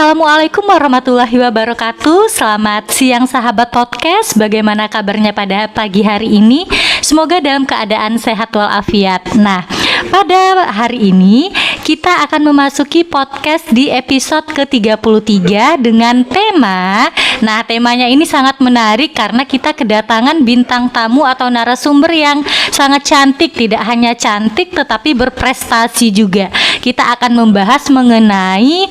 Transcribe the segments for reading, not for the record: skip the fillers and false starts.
Assalamualaikum warahmatullahi wabarakatuh. Selamat siang sahabat podcast. Bagaimana kabarnya pada pagi hari ini? Semoga dalam keadaan sehat walafiat. Nah, pada hari ini kita akan memasuki podcast di episode ke-33 dengan tema. Nah, temanya ini sangat menarik karena kita kedatangan bintang tamu atau narasumber yang sangat cantik. Tidak hanya cantik tetapi berprestasi juga. Kita akan membahas mengenai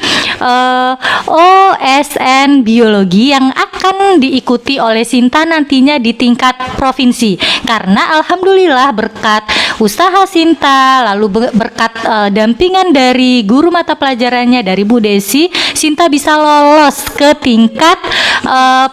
OSN Biologi yang akan diikuti oleh Sinta nantinya di tingkat provinsi. Karena alhamdulillah berkat usaha Sinta, lalu berkat dampingan dari guru mata pelajarannya dari Bu Desi, Sinta bisa lolos ke tingkat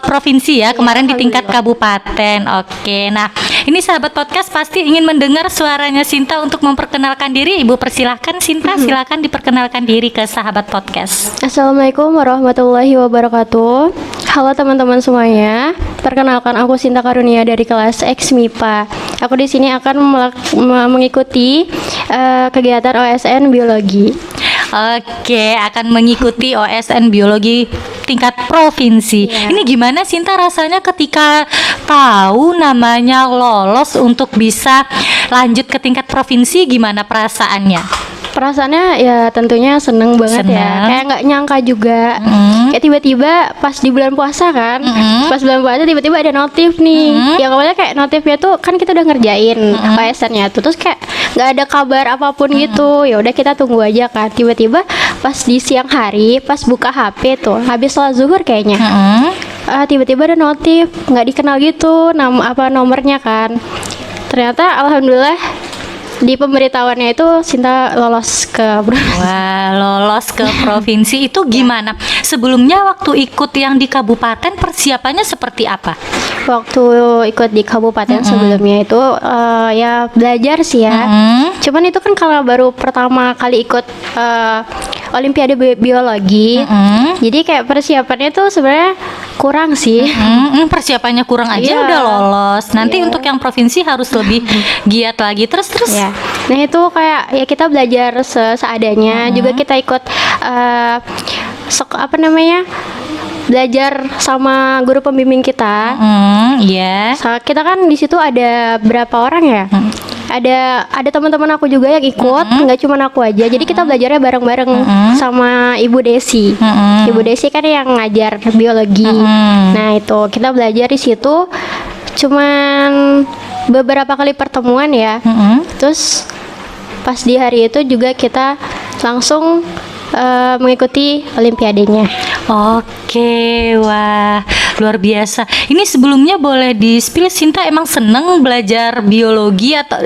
provinsi ya, kemarin di tingkat kabupaten. Oke, nah ini sahabat podcast pasti ingin mendengar suaranya Sinta untuk memperkenalkan diri. Ibu persilahkan Sinta, silakan diperkenalkan diri ke sahabat podcast. Assalamualaikum warahmatullahi wabarakatuh. Halo teman-teman semuanya. Perkenalkan aku Sinta Karunia dari kelas X MIPA. Aku di sini akan mengikuti kegiatan OSN Biologi. Oke, akan mengikuti OSN Biologi tingkat provinsi. Ini gimana Sinta rasanya ketika tahu namanya lolos untuk bisa lanjut ke tingkat provinsi? Gimana perasaannya? Perasaannya ya tentunya seneng banget ya. Kayak nggak nyangka juga. Kayak tiba-tiba pas di bulan puasa kan, pas bulan puasa tiba-tiba ada notif nih. Yang awalnya kayak notifnya tuh kan kita udah ngerjain OSN-nya tuh, terus kayak nggak ada kabar apapun gitu. Ya udah kita tunggu aja kan. Tiba-tiba pas di siang hari, pas buka HP tuh, habis sholat zuhur kayaknya. Tiba-tiba ada notif, nggak dikenal gitu, nomornya kan. Ternyata alhamdulillah di pemberitahuannya itu Sinta lolos ke lolos ke provinsi. Itu gimana? Sebelumnya waktu ikut yang di kabupaten persiapannya seperti apa? Waktu ikut di kabupaten sebelumnya itu ya belajar sih ya. Cuman itu kan kalau baru pertama kali ikut Olimpiade Biologi, jadi kayak persiapannya tuh sebenarnya kurang sih. Persiapannya kurang aja udah lolos. Nanti untuk yang provinsi harus lebih giat lagi. Terus. Ya. Nah itu kayak ya kita belajar seadanya. Juga kita ikut belajar sama guru pembimbing kita. Kita kan di situ ada berapa orang ya? Ada teman-teman aku juga yang ikut, nggak cuma aku aja. Jadi kita belajarnya bareng-bareng sama Ibu Desi. Ibu Desi kan yang ngajar biologi. Nah itu kita belajar di situ cuman beberapa kali pertemuan ya. Terus pas di hari itu juga kita langsung mengikuti olimpiadenya. Oke, wah luar biasa. Ini sebelumnya boleh di-spill, Sinta emang seneng belajar biologi atau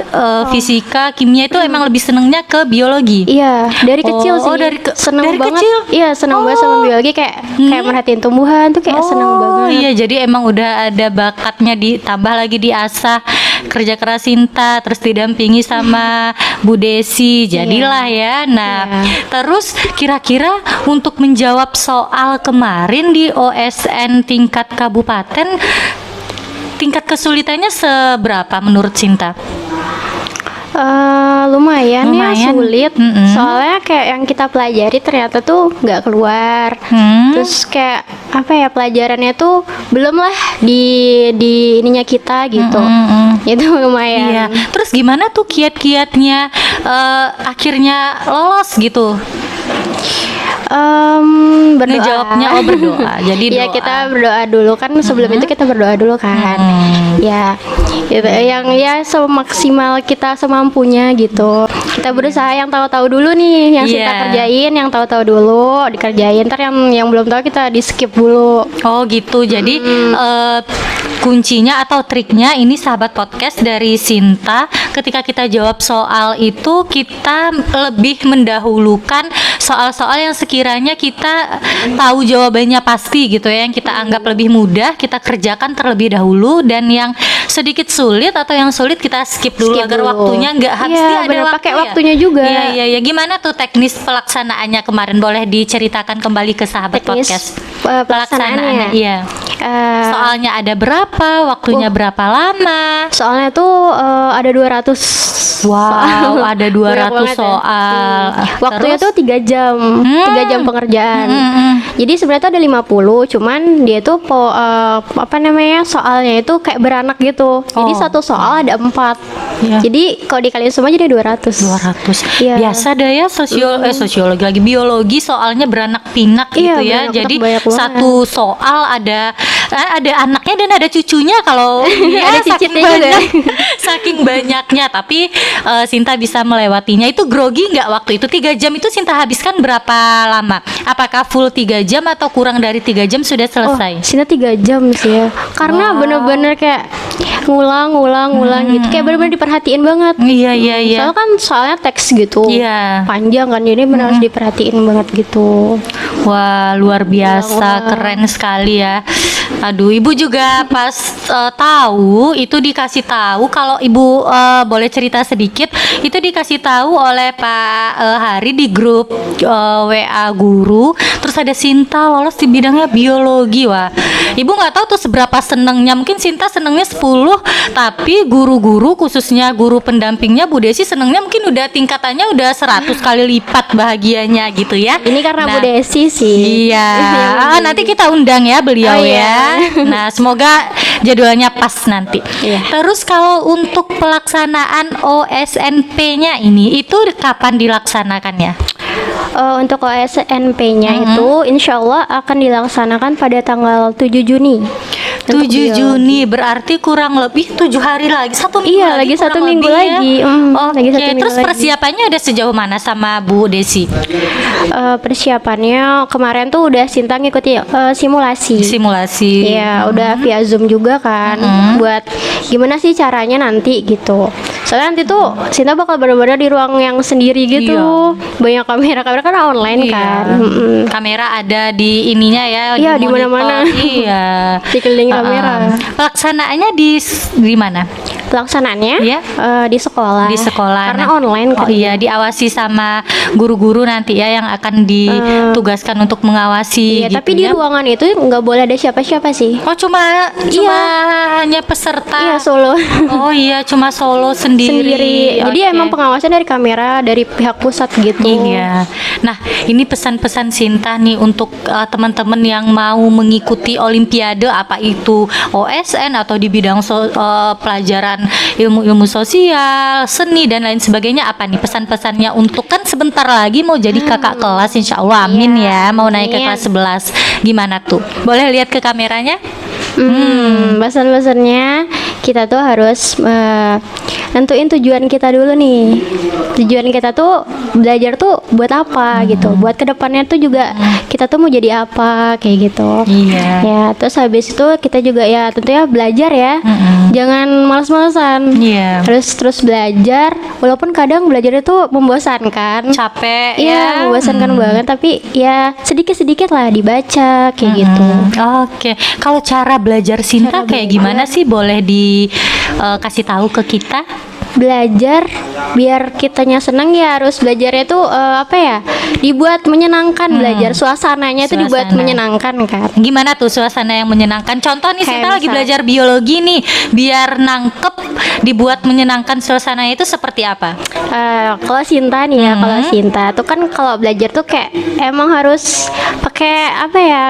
fisika, kimia itu emang lebih senengnya ke biologi? Iya, dari kecil sih. Seneng banget. Kecil? Iya, seneng banget sama biologi, kayak merhatiin tumbuhan tuh kayak seneng banget. Iya, jadi emang udah ada bakatnya, ditambah lagi diasah kerja keras Sinta, terus didampingi sama Bu Desi, jadilah ya. Nah, terus kira-kira untuk menjawab soal kemarin di OSN tingkat kabupaten, tingkat kesulitannya seberapa menurut Sinta? Lumayan ya sulit. Soalnya kayak yang kita pelajari ternyata tuh nggak keluar. Terus kayak apa ya, pelajarannya tuh belum lah di ininya kita gitu. Itu lumayan. Iya. Terus gimana tuh kiat-kiatnya akhirnya lolos gitu? Berdoa. Ngejawabnya berdoa. Jadi ya kita berdoa dulu kan, sebelum itu kita berdoa dulu kan. Ya gitu, yang ya semaksimal kita semampunya gitu. Kita berusaha yang tahu-tahu dulu nih, yang kita kerjain, yang tahu-tahu dulu dikerjain. Ntar yang belum tahu kita di skip dulu. Oh gitu. Jadi kuncinya atau triknya ini sahabat podcast dari Sinta, ketika kita jawab soal itu kita lebih mendahulukan soal-soal yang sekiranya kita tahu jawabannya pasti gitu ya, yang kita anggap lebih mudah kita kerjakan terlebih dahulu, dan yang sedikit sulit atau yang sulit kita skip dulu Skip agar dulu. waktunya nggak habis. Iya, Ada bener, waktu pakai ya? waktunya juga. Iya. Gimana tuh teknis pelaksanaannya kemarin? Boleh diceritakan kembali ke sahabat Teknis, podcast? pelaksanaannya. Iya. Eh, Soalnya ada berapa? Waktunya berapa lama? Soalnya tuh ada 200. Wow, ada 200 Banyak banget ya. soal. Waktunya Terus? tuh 3 jam. 3 jam pengerjaan. Jadi sebenarnya tuh ada 50, cuman dia tuh soalnya itu kayak beranak gitu. Jadi Oh. satu soal ada 4. Iya. Jadi kalau dikaliin semua jadi 200. 200. Iya. Biasa deh ya sosiologi lagi biologi soalnya beranak pinak gitu Iya, ya. beranak Jadi pinak banyak banget. satu soal ada anaknya dan ada cucunya kalau ya, Ada saking cicitnya juga. banyak, saking banyaknya. Tapi Sinta bisa melewatinya. Itu grogi nggak waktu itu? 3 jam itu Sinta habiskan berapa lama? Apakah full 3 jam atau kurang dari 3 jam sudah selesai? Sini 3 jam sih ya. Karena Wow. bener-bener kayak ngulang gitu. Kayak bener-bener diperhatiin banget. Iya. Soalnya kan soalnya teks gitu. Iya. Panjang kan, jadi bener harus diperhatiin banget gitu. Wah, luar biasa, Wah. keren sekali ya. Aduh, ibu juga pas tahu itu dikasih tahu kalau ibu boleh cerita sedikit, itu dikasih tahu oleh Pak Hari di grup WA guru. Terus ada Sinta lolos di bidangnya biologi. Wah, ibu nggak tahu tuh seberapa senengnya. Mungkin Sinta senengnya 10, tapi guru-guru khususnya guru pendampingnya Bu Desi senengnya mungkin udah tingkatannya udah 100 kali lipat bahagianya gitu ya. Ini karena Nah, Bu Desi sih. Iya, Yang nanti kita undang ya beliau Oh, iya. ya. Nah, semoga jadwalnya pas nanti. Iya. Terus kalau untuk pelaksanaan OSNP-nya ini, itu kapan dilaksanakannya? Untuk OSNP-nya itu insya Allah akan dilaksanakan pada tanggal 7 Juni. Untuk 7 biologi. Juni berarti kurang lebih 7 hari lagi, 1 minggu Iya, lagi, lagi kurang 1 minggu lebih lagi. ya. Lagi Oke, 1 minggu terus lagi. persiapannya udah sejauh mana sama Bu Desi? Persiapannya kemarin tuh udah Sinta ngikuti simulasi. Simulasi. Iya, udah via Zoom juga kan. Buat gimana sih caranya nanti gitu. Soalnya nanti tuh Sinta bakal benar-benar di ruang yang sendiri gitu. Banyak kamera kan online Iya. kan. Kamera ada di ininya ya, Iya, di monitor. mana-mana. Iya. Dikelilingi kamera. Pelaksanaannya di mana? Pelaksanaannya Iya. di sekolah. Di sekolah. Karena Nah, online kan. Oh iya, diawasi sama guru-guru nanti ya yang akan ditugaskan untuk mengawasi. Iya, gitu tapi di ya. ruangan itu nggak boleh ada siapa-siapa sih. Oh cuma hanya peserta. Iya, solo. Oh iya, cuma solo sendiri. Jadi Oke. emang pengawasan dari kamera dari pihak pusat gitu. Iya. Nah, ini pesan-pesan Sinta nih untuk teman-teman yang mau mengikuti Olimpiade, apa itu OSN atau di bidang pelajaran ilmu-ilmu sosial, seni dan lain sebagainya. Apa nih pesan-pesannya untuk, kan sebentar lagi mau jadi kakak kelas, insya Allah, amin ya, mau naik ke amin. kelas 11. Gimana tuh? Boleh lihat ke kameranya? Pesan-pesannya kita tuh harus nentuin tujuan kita dulu nih. Tujuan kita tuh belajar tuh buat apa gitu. Buat kedepannya tuh juga kita tuh mau jadi apa kayak gitu. Iya. Ya, terus habis itu kita juga ya tentunya belajar ya. Jangan malas-malasan. Iya. Harus terus belajar, walaupun kadang belajar itu membosankan. Capek Iya, ya. membosankan banget, tapi ya sedikit-sedikit lah dibaca kayak gitu. Oke, kalau cara belajar Sinta kayak gimana sih? Boleh dikasih tahu ke kita? Belajar biar kitanya senang ya harus belajarnya tuh dibuat menyenangkan. Belajar suasananya itu dibuat Suasana. menyenangkan kan. Gimana tuh suasana yang menyenangkan? Contoh nih, Kayak Sinta lagi misal- belajar biologi nih, biar nangkep, dibuat menyenangkan suasananya itu seperti apa? Kalau Sinta nih ya, kalau Sinta tuh kan kalau belajar tuh kayak emang harus pakai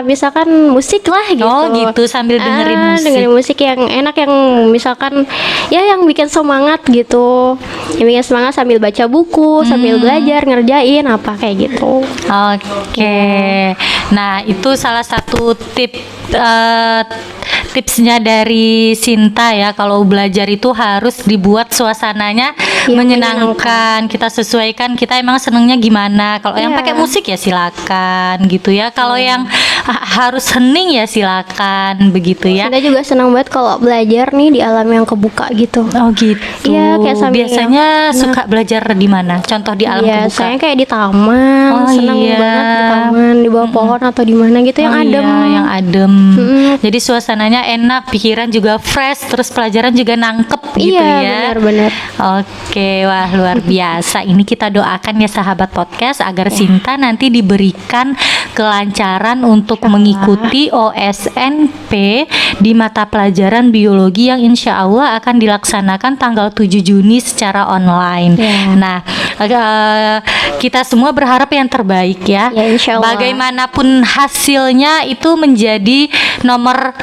misalkan musik lah gitu. Oh gitu, sambil dengerin musik. Dengerin musik yang enak, yang misalkan ya yang bikin semangat gitu. Yang bikin semangat sambil baca buku, sambil belajar, ngerjain apa kayak gitu. Oke. Nah, itu salah satu tipsnya dari Sinta ya. Kalau belajar itu harus dibuat suasananya menyenangkan. Kita sesuaikan kita emang senengnya gimana. Kalau yang pakai musik ya silakan gitu ya. Kalau yang harus hening ya silakan begitu ya. Kita juga senang banget kalau belajar nih di alam yang kebuka gitu. Oh gitu. Iya, kayak biasanya suka belajar di mana? Contoh di alam kebuka. Saya kayak di taman, senang banget di taman, di bawah pohon atau di mana gitu yang adem. Yang adem. Jadi suasananya enak, pikiran juga fresh, terus pelajaran juga nangkep gitu ya. Benar-benar. Oke, wah luar biasa. Ini kita doakan ya sahabat podcast agar Sinta nanti diberikan kelancaran untuk mengikuti OSNP di mata pelajaran biologi yang insya Allah akan dilaksanakan tanggal 7 Juni secara online. Nah, kita semua berharap yang terbaik ya. Insya Allah. Bagaimanapun hasilnya itu menjadi nomor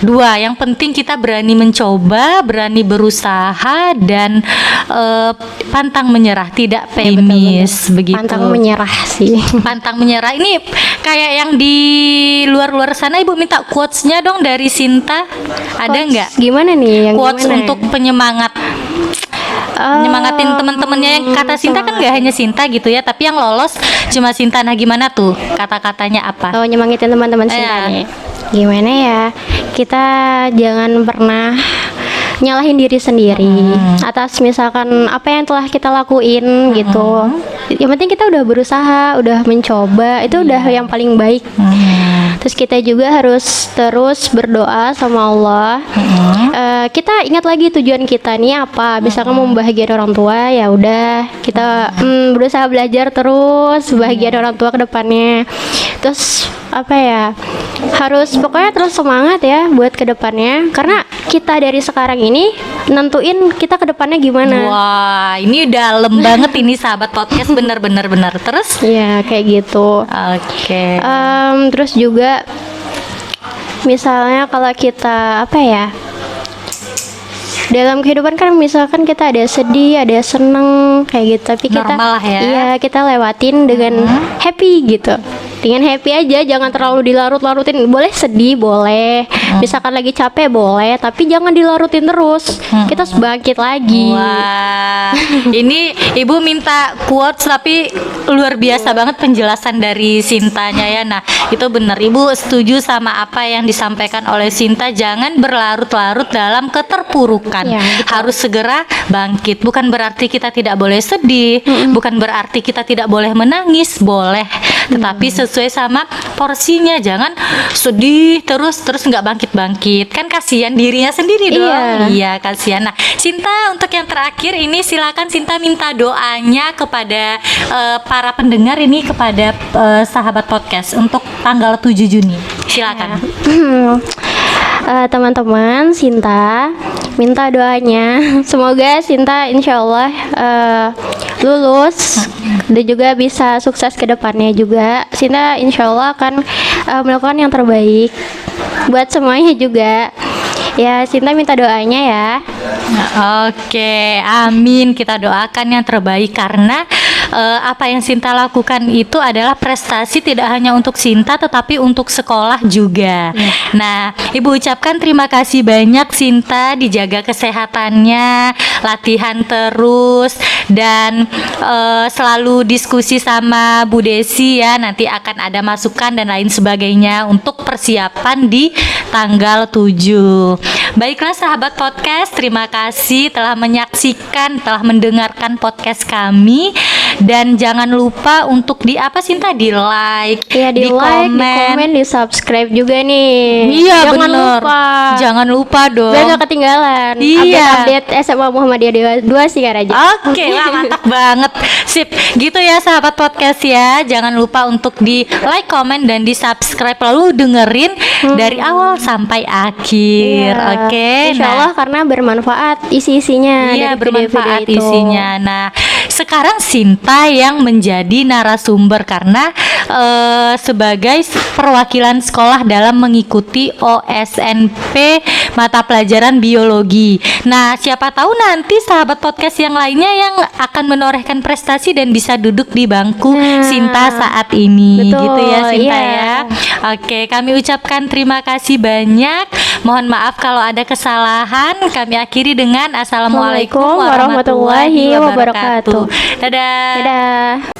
2. Yang penting kita berani mencoba, berani berusaha dan pantang menyerah, tidak pesimis begitu. Pantang menyerah sih. Pantang menyerah ini kayak yang di luar sana. Ibu minta quotes-nya dong dari Sinta. Ada nggak? Gimana nih yang quotes gimana? Untuk penyemangat? Nyemangatin teman-temannya. Yang kata Sinta kan nggak hanya Sinta gitu ya, tapi yang lolos cuma Sinta. Nah gimana tuh kata-katanya apa? Oh, nyemangatin teman-teman Sinta nih. Gimana ya? Kita jangan pernah nyalahin diri sendiri atas misalkan apa yang telah kita lakuin gitu. Yang penting kita udah berusaha, udah mencoba, itu udah yang paling baik. Terus kita juga harus terus berdoa sama Allah. Kita ingat lagi tujuan kita nih apa. Misalkan mau membahagiakan orang tua, ya udah kita berusaha belajar terus, bahagiakan orang tua ke depannya. Terus apa ya? Harus pokoknya terus semangat ya buat ke depannya, karena kita dari sekarang ini nentuin kita ke depannya gimana. Wah, ini dalam banget ini sahabat podcast, bener-bener terus. Iya, kayak gitu. Oke. Terus juga misalnya kalau kita apa ya, dalam kehidupan kan misalkan kita ada sedih, ada seneng kayak gitu, tapi kita normal lah ya. Iya, kita lewatin dengan happy gitu. Dengan happy aja, jangan terlalu dilarut-larutin. Boleh sedih, boleh. Misalkan lagi capek, boleh, tapi jangan dilarutin terus. Kita harus bangkit lagi. Wah, ini ibu minta quotes tapi luar biasa banget penjelasan dari Sintanya ya. Nah, itu benar, ibu setuju sama apa yang disampaikan oleh Sinta. Jangan berlarut-larut dalam keterpurukan. Harus segera bangkit. Bukan berarti kita tidak boleh sedih, bukan berarti kita tidak boleh menangis, boleh. Tetapi sesuai sama porsinya, jangan sedih terus nggak bangkit, kan kasihan dirinya sendiri dong. Iya kasihan. Nah Sinta, untuk yang terakhir ini silakan Sinta minta doanya kepada para pendengar ini, kepada sahabat podcast untuk tanggal 7 Juni. Silakan. Teman-teman, Sinta minta doanya semoga Sinta insya Allah lulus dan juga bisa sukses ke depannya juga. Sinta insya Allah akan melakukan yang terbaik buat semuanya juga. Ya, Sinta minta doanya ya. Oke, amin. Kita doakan yang terbaik karena apa yang Sinta lakukan itu adalah prestasi tidak hanya untuk Sinta tetapi untuk sekolah juga. Nah, Ibu ucapkan terima kasih banyak Sinta, dijaga kesehatannya, latihan terus dan selalu diskusi sama Bu Desi ya. Nanti akan ada masukan dan lain sebagainya untuk persiapan di tanggal 7. Baiklah sahabat podcast, terima kasih telah menyaksikan, telah mendengarkan podcast kami. Dan jangan lupa untuk di apa Sinta, di like, ya, di like, komen, di subscribe juga nih. Iya jangan bener. lupa. Jangan lupa dong. Biar gak ketinggalan. Iya. Update SMA Muhammadiyah 2 sih kan aja. Oke lah, mantap banget. Sip, gitu ya sahabat podcast ya. Jangan lupa untuk di like, komen, dan di subscribe, lalu dengerin dari awal sampai akhir. Oke. Insya Allah karena bermanfaat isi-isinya. Iya, dari bermanfaat video-video itu. isinya. Nah, sekarang Sinta yang menjadi narasumber karena sebagai perwakilan sekolah dalam mengikuti OSNP mata pelajaran biologi. Nah, siapa tahu nanti sahabat podcast yang lainnya yang akan menorehkan prestasi dan bisa duduk di bangku Sinta saat ini. Betul, gitu ya Sinta iya. ya. Oke, kami ucapkan terima kasih banyak. Mohon maaf kalau ada kesalahan. Kami akhiri dengan Assalamualaikum warahmatullahi wabarakatuh. Dadah. Dadah.